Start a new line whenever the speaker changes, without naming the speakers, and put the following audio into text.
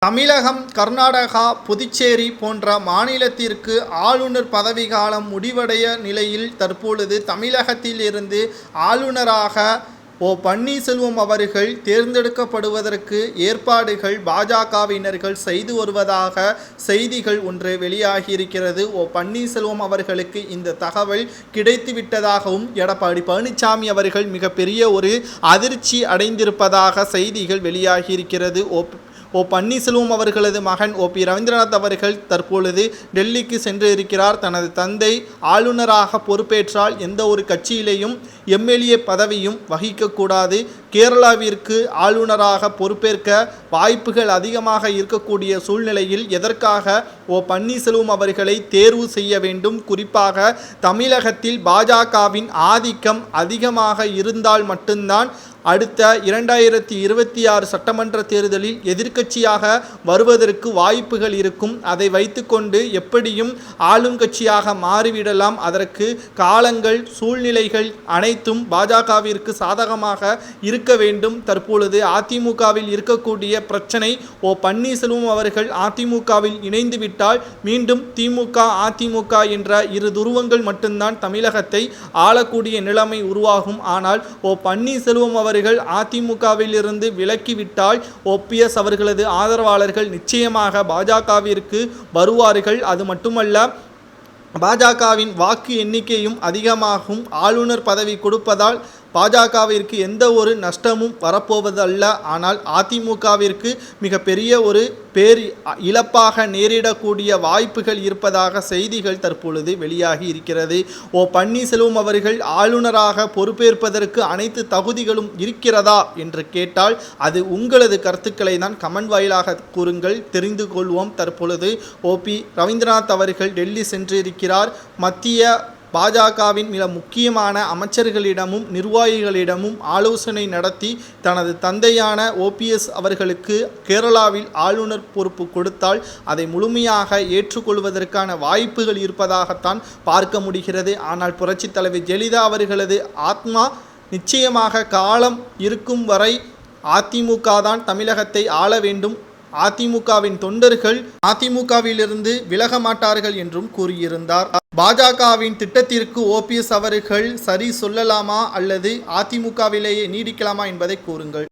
தமிழகம், கர்நாடகா, புதுச்சேரி போன்ற மாநிலத்திற்கு ஆளுநர் பதவிக்காலம் முடிவடைய நிலையில் தற்பொழுது தமிழகத்தில் இருந்து ஆளுநராக பன்னீர்செல்வம் அவர்கள் தேர்ந்தெடுக்கப்படுவதற்கு ஏற்பாடுகள் பாஜகவினர்கள் செய்து வருவதாக செய்திகள் ஒன்று வெளியாகியிருக்கிறது. பன்னீர்செல்வம் அவர்களுக்கு இந்த தகவல் கிடைத்துவிட்டதாகவும் எடப்பாடி பழனிசாமி அவர்கள் மிகப்பெரிய ஒரு அதிர்ச்சி அடைந்திருப்பதாக செய்திகள் வெளியாகியிருக்கிறது. பன்னீர்செல்வம் அவர்களது மகன் பி ரவீந்திரநாத் அவர்கள் தற்பொழுது டெல்லிக்கு சென்று இருக்கிறார். தனது தந்தை ஆளுநராக பொறுப்பேற்றால் எந்த ஒரு கட்சியிலேயும் எம்எல்ஏ பதவியும் வகிக்கக்கூடாது, கேரளாவிற்கு ஆளுநராக பொறுப்பேற்க வாய்ப்புகள் அதிகமாக இருக்கக்கூடிய சூழ்நிலையில் எதற்காக பன்னீர்செல்வம் அவர்களை தேர்வு செய்ய வேண்டும், குறிப்பாக தமிழகத்தில் பாஜகவின் ஆதிக்கம் அதிகமாக இருந்தால் மட்டும்தான் அடுத்த 2026 சட்டமன்ற தேர்தலில் எதிர்க்கட்சியாக வருவதற்கு வாய்ப்புகள் இருக்கும். அதை வைத்துக்கொண்டு எப்படியும் ஆளும் கட்சியாக மாறிவிடலாம். அதற்கு காலங்கள், சூழ்நிலைகள் அனைத்தும் பாஜகவிற்கு சாதகமாக இருக்க வேண்டும். தற்பொழுது அதிமுகவில் இருக்கக்கூடிய பிரச்சனை, பன்னீர்செல்வம் அவர்கள் அதிமுகவில் இணைந்து விட்டால் மீண்டும் திமுக, அதிமுக என்ற இரு துருவங்கள் மட்டும்தான் தமிழகத்தை ஆளக்கூடிய நிலைமை உருவாகும். ஆனால் பன்னீர்செல்வம் அவர்கள் அதிமுகவில் இருந்து விலக்கிவிட்டால் OPS அவர்களது ஆதரவாளர்கள் நிச்சயமாக பாஜகவிற்கு வருவார்கள். அது மட்டுமல்ல, பாஜகவின் வாக்கு எண்ணிக்கையும் அதிகமாகும். ஆளுநர் பதவி கொடுப்பதால் பாஜகவிற்கு எந்த ஒரு நஷ்டமும் வரப்போவதல்ல. ஆனால் அதிமுகவிற்கு மிகப்பெரிய ஒரு இழப்பாக நேரிடக்கூடிய வாய்ப்புகள் இருப்பதாக செய்திகள் தற்பொழுது வெளியாகி இருக்கிறது. பன்னீர்செல்வம் அவர்கள் ஆளுநராக பொறுப்பேற்பதற்கு அனைத்து தகுதிகளும் இருக்கிறதா என்று கேட்டால் அது உங்களது கருத்துக்களை தான் கமெண்ட் வாயிலாக கூறுங்கள், தெரிந்து கொள்வோம். தற்பொழுது பி ரவீந்திரநாத் அவர்கள் டெல்லி சென்றிருக்கிறார். மத்திய பாஜகவின் மிக முக்கியமான அமைச்சர்களிடமும் நிர்வாகிகளிடமும் ஆலோசனை நடத்தி தனது தந்தையான OPS அவர்களுக்கு கேரளாவில் ஆளுநர் பொறுப்பு கொடுத்தால் அதை முழுமையாக ஏற்றுக்கொள்வதற்கான வாய்ப்புகள் இருப்பதாகத்தான் பார்க்க முடிகிறது. ஆனால் புரட்சித் தலைவர் ஜெயலலிதா அவர்களது ஆத்மா நிச்சயமாக காலம் இருக்கும் வரை அதிமுக தான் தமிழகத்தை ஆள வேண்டும். அதிமுகவின் தொண்டர்கள் அதிமுகவிலிருந்து விலக மாட்டார்கள் என்றும் கூறியிருந்தார். பாஜகவின் திட்டத்திற்கு OPS அவர்கள் சரி சொல்லலாமா அல்லது அதிமுகவிலேயே நீடிக்கலாமா என்பதை கூறுங்கள்.